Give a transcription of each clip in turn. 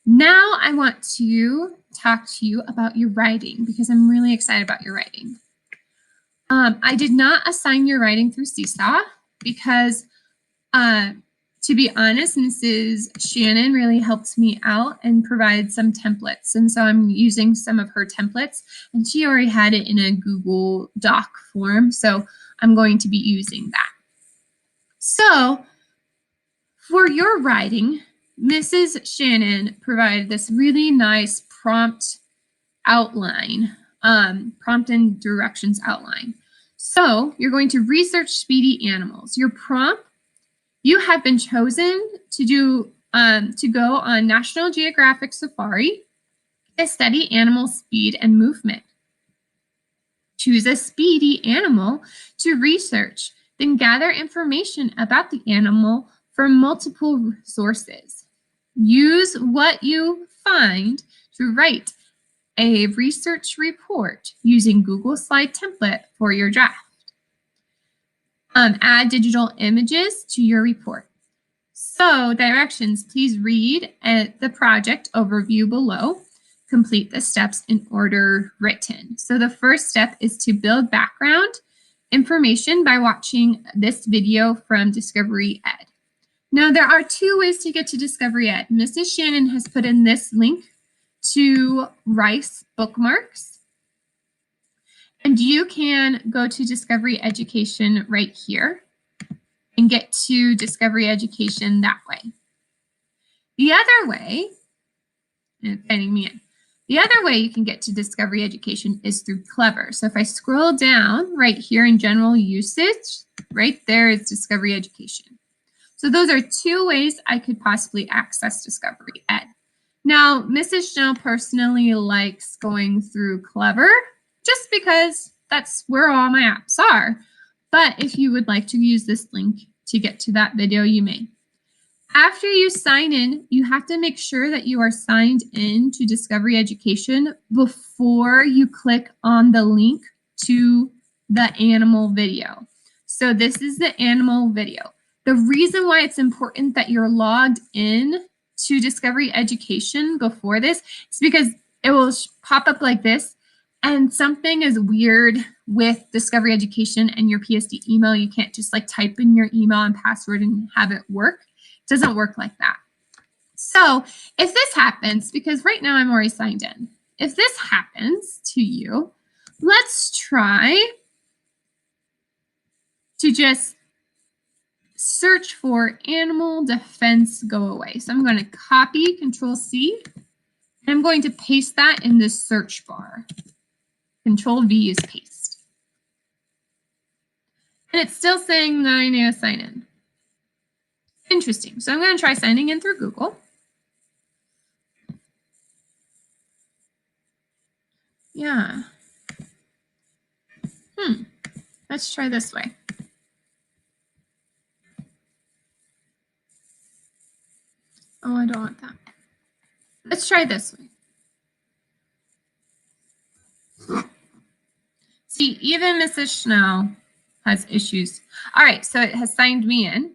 Now I want to talk to you about your writing because I'm really excited about your writing. I did not assign your writing through Seesaw because, to be honest, Mrs. Shannon really helped me out and provided some templates. And so I'm using some of her templates, and she already had it in a Google Doc form. So I'm going to be using that. So for your writing, Mrs. Shannon provided this really nice prompt outline, prompt and directions outline. So you're going to research speedy animals. Your prompt, you have been chosen to go on National Geographic Safari to study animal speed and movement. Choose a speedy animal to research, then gather information about the animal from multiple sources. Use what you find to write a research report using Google Slide template for your draft. Add digital images to your report. So directions, please read the project overview below. Complete the steps in order written. So the first step is to build background information by watching this video from Discovery Ed. Now there are two ways to get to Discovery Ed. Mrs. Shannon has put in this link to Rice Bookmarks. And you can go to Discovery Education right here and get to Discovery Education that way. The other way, the other way you can get to Discovery Education is through Clever. So if I scroll down right here in general usage, right there is Discovery Education. So those are two ways I could possibly access Discovery Ed. Now, Mrs. Schnell personally likes going through Clever just because that's where all my apps are. But if you would like to use this link to get to that video, you may. After you sign in, you have to make sure that you are signed in to Discovery Education before you click on the link to the animal video. So this is the animal video. The reason why it's important that you're logged in to Discovery Education before this is because it will pop up like this, and something is weird with Discovery Education and your PSD email. You can't just like type in your email and password and have it work. It doesn't work like that. So if this happens, because right now I'm already signed in, if this happens to you, let's try to just search for animal defense go away. So I'm going to copy Control-C, and I'm going to paste that in this search bar. Control-V is paste. And it's still saying that I need to sign in. Interesting. So I'm going to try signing in through Google. Yeah. Let's try this way. Oh, I don't want that. Let's try this way. See, even Mrs. Schnell has issues. All right, so it has signed me in.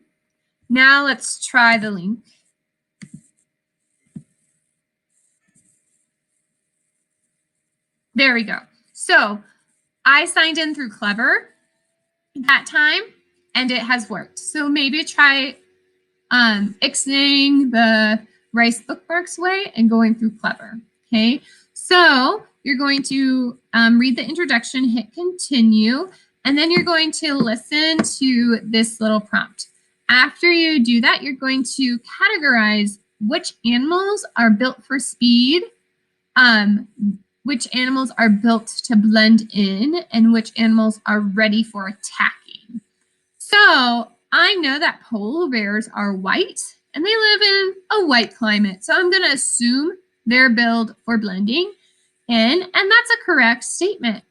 Now let's try the link. There we go. So I signed in through Clever that time, and it has worked. So maybe try exiting the Rice Bookmarks way and going through Clever. Okay, so you're going to read the introduction, hit continue, and then you're going to listen to this little prompt. After you do that, you're going to categorize which animals are built for speed, which animals are built to blend in, and which animals are ready for attacking. So I know that polar bears are white and they live in a white climate. So I'm going to assume they're built for blending in, and that's a correct statement.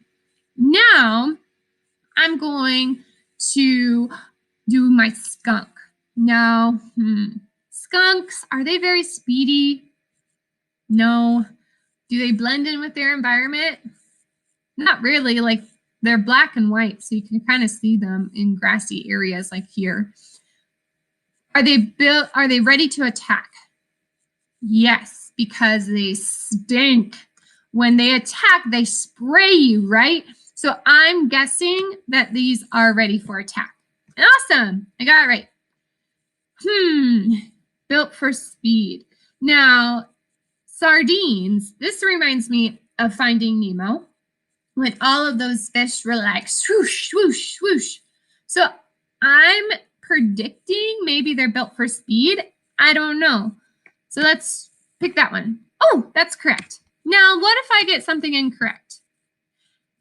Now I'm going to do my skunk. Now, skunks, are they very speedy? No. Do they blend in with their environment? Not really. Like, they're black and white, so you can kind of see them in grassy areas like here. Are they ready to attack? Yes, because they stink. When they attack, they spray you, right? So I'm guessing that these are ready for attack. Awesome. I got it right. Built for speed. Now, sardines. This reminds me of Finding Nemo, when all of those fish were like swoosh, swoosh, swoosh. So I'm predicting maybe they're built for speed. I don't know. So let's pick that one. Oh, that's correct. Now, what if I get something incorrect?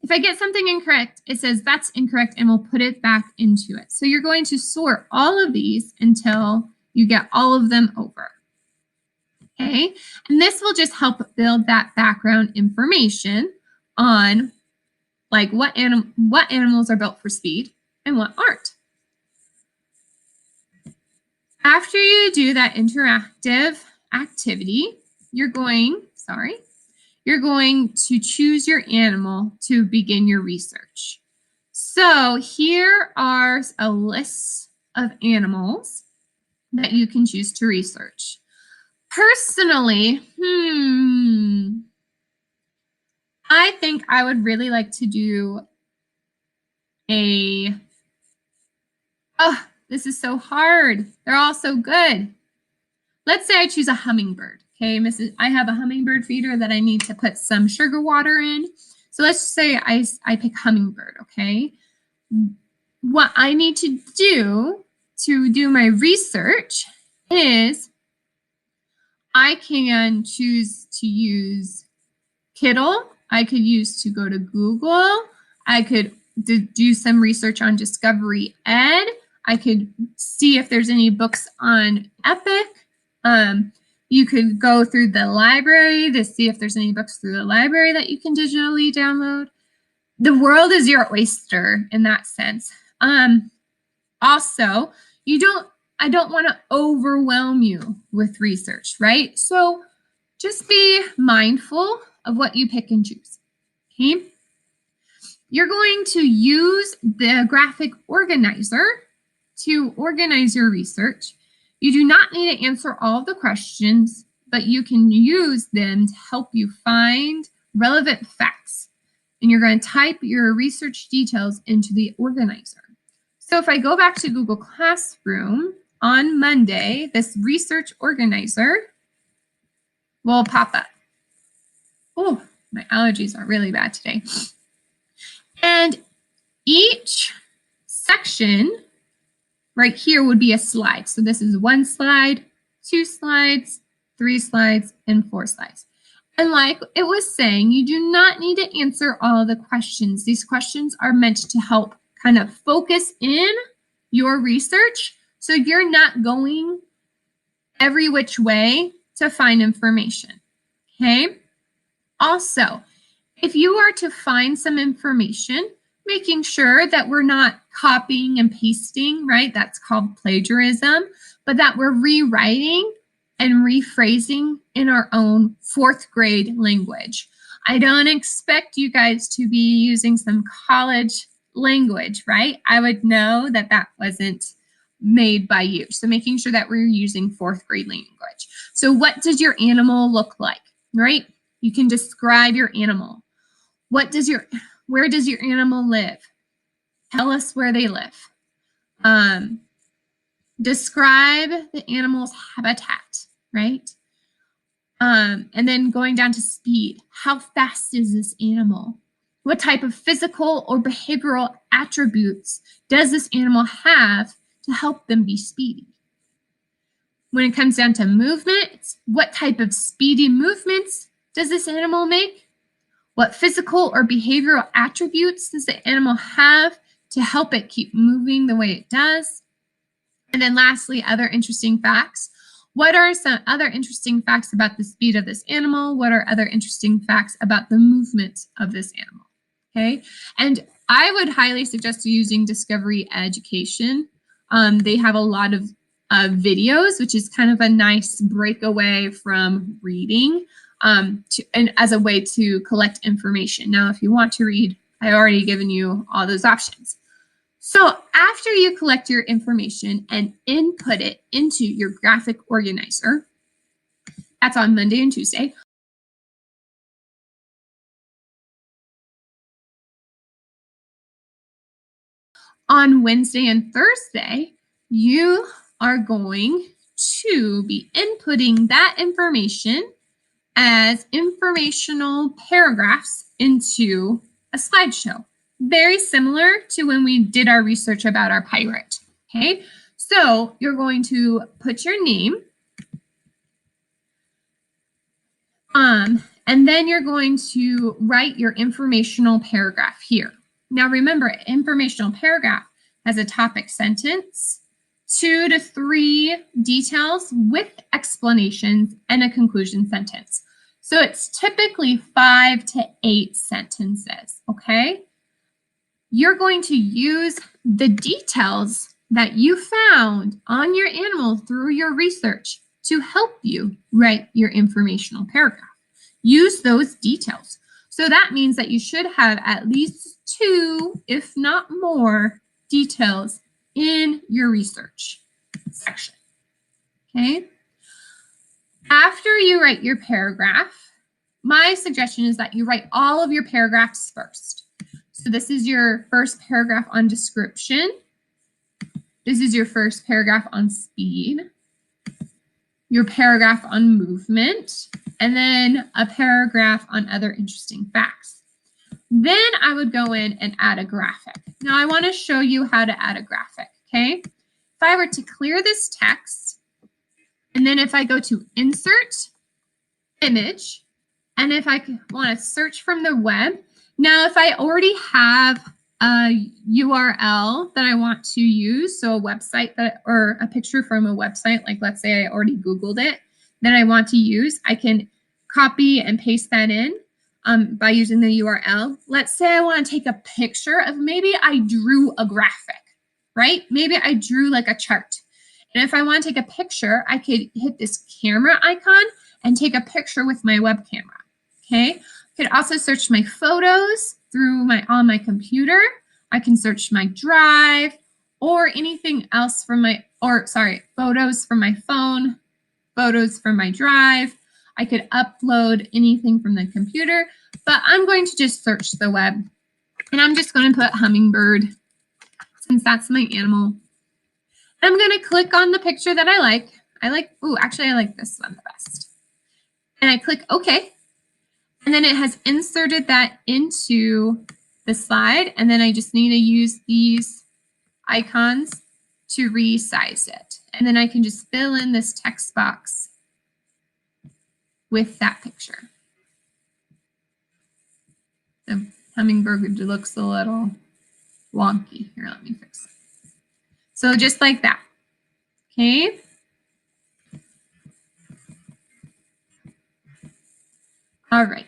If I get something incorrect, it says that's incorrect, and we'll put it back into it. So you're going to sort all of these until you get all of them over. Okay, and this will just help build that background information on like what animals are built for speed and what aren't. After you do that interactive activity, you're going to choose your animal to begin your research. So here are a list of animals that you can choose to research. Personally, I think I would really like to do this is so hard. They're all so good. Let's say I choose a hummingbird. Okay, I have a hummingbird feeder that I need to put some sugar water in. So let's say I pick hummingbird, okay? What I need to do my research is I can choose to use Kiddle. I could use to go to Google. I could do some research on Discovery Ed. I could see if there's any books on Epic. You could go through the library to see if there's any books through the library that you can digitally download. The world is your oyster in that sense. Also, I don't want to overwhelm you with research, right? So just be mindful of what you pick and choose, okay? You're going to use the graphic organizer to organize your research. You do not need to answer all of the questions, but you can use them to help you find relevant facts. And you're going to type your research details into the organizer. So if I go back to Google Classroom on Monday, this research organizer will pop up. Oh, my allergies are really bad today. And each section right here would be a slide. So this is 1 slide, 2 slides, 3 slides, and 4 slides. And like it was saying, you do not need to answer all the questions. These questions are meant to help kind of focus in your research so you're not going every which way to find information, okay? Also, if you are to find some information, making sure that we're not copying and pasting, right? That's called plagiarism, but that we're rewriting and rephrasing in our own 4th grade language. I don't expect you guys to be using some college language, right? I would know that that wasn't made by you. So making sure that we're using 4th grade language. So what does your animal look like, right? You can describe your animal. Where does your animal live? Tell us where they live. Describe the animal's habitat, right? And then going down to speed. How fast is this animal? What type of physical or behavioral attributes does this animal have to help them be speedy? When it comes down to movement, what type of speedy movements does this animal make? What physical or behavioral attributes does the animal have to help it keep moving the way it does? And then lastly, other interesting facts. What are some other interesting facts about the speed of this animal? What are other interesting facts about the movement of this animal? Okay, and I would highly suggest using Discovery Education. They have a lot of videos, which is kind of a nice breakaway from reading and as a way to collect information. Now, if you want to read, I already given you all those options. So after you collect your information and input it into your graphic organizer, That's on Monday and Tuesday. On Wednesday and Thursday, you are going to be inputting that information as informational paragraphs into a slideshow. Very similar to when we did our research about our pirate. Okay, so you're going to put your name, and then you're going to write your informational paragraph here. Now remember, informational paragraph has a topic sentence, 2 to 3 details with explanations, and a conclusion sentence. So it's typically 5 to 8 sentences, okay? You're going to use the details that you found on your animal through your research to help you write your informational paragraph. Use those details. So that means that you should have at least 2, if not more, details in your research section. Okay? After you write your paragraph, my suggestion is that you write all of your paragraphs first. So this is your first paragraph on description. This is your first paragraph on speed, your paragraph on movement, and then a paragraph on other interesting facts. Then I would go in and add a graphic. Now I want to show you how to add a graphic, okay? If I were to clear this text, and then if I go to Insert, Image, and if I want to search from the web, now if I already have a URL that I want to use, so a website that, or a picture from a website, like let's say I already Googled it, that I want to use, I can copy and paste that in by using the URL. Let's say I want to take a picture of, maybe I drew a graphic, right? Maybe I drew like a chart. And if I want to take a picture, I could hit this camera icon and take a picture with my web camera, okay? I could also search my photos on my computer. I can search my drive or anything else from photos from my phone, photos from my drive. I could upload anything from the computer, but I'm going to just search the web. And I'm just going to put hummingbird since that's my animal. I'm going to click on the picture that I like. I like this one the best. And I click OK. And then it has inserted that into the slide. And then I just need to use these icons to resize it. And then I can just fill in this text box with that picture. The hummingbird looks a little wonky. Here, let me fix it. So just like that. Okay. All right.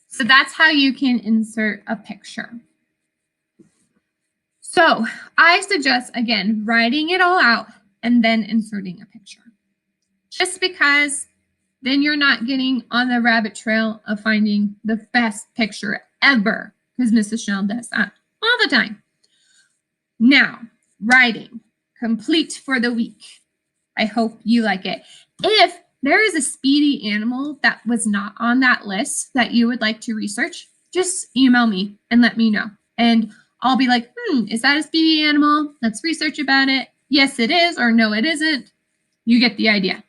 So that's how you can insert a picture. So I suggest, again, writing it all out and then inserting a picture. Just because then you're not getting on the rabbit trail of finding the best picture ever, because Mrs. Schnell does that all the time. Now, writing, complete for the week. I hope you like it. If there is a speedy animal that was not on that list that you would like to research, just email me and let me know. And I'll be like, is that a speedy animal? Let's research about it. Yes, it is, or no, it isn't. You get the idea.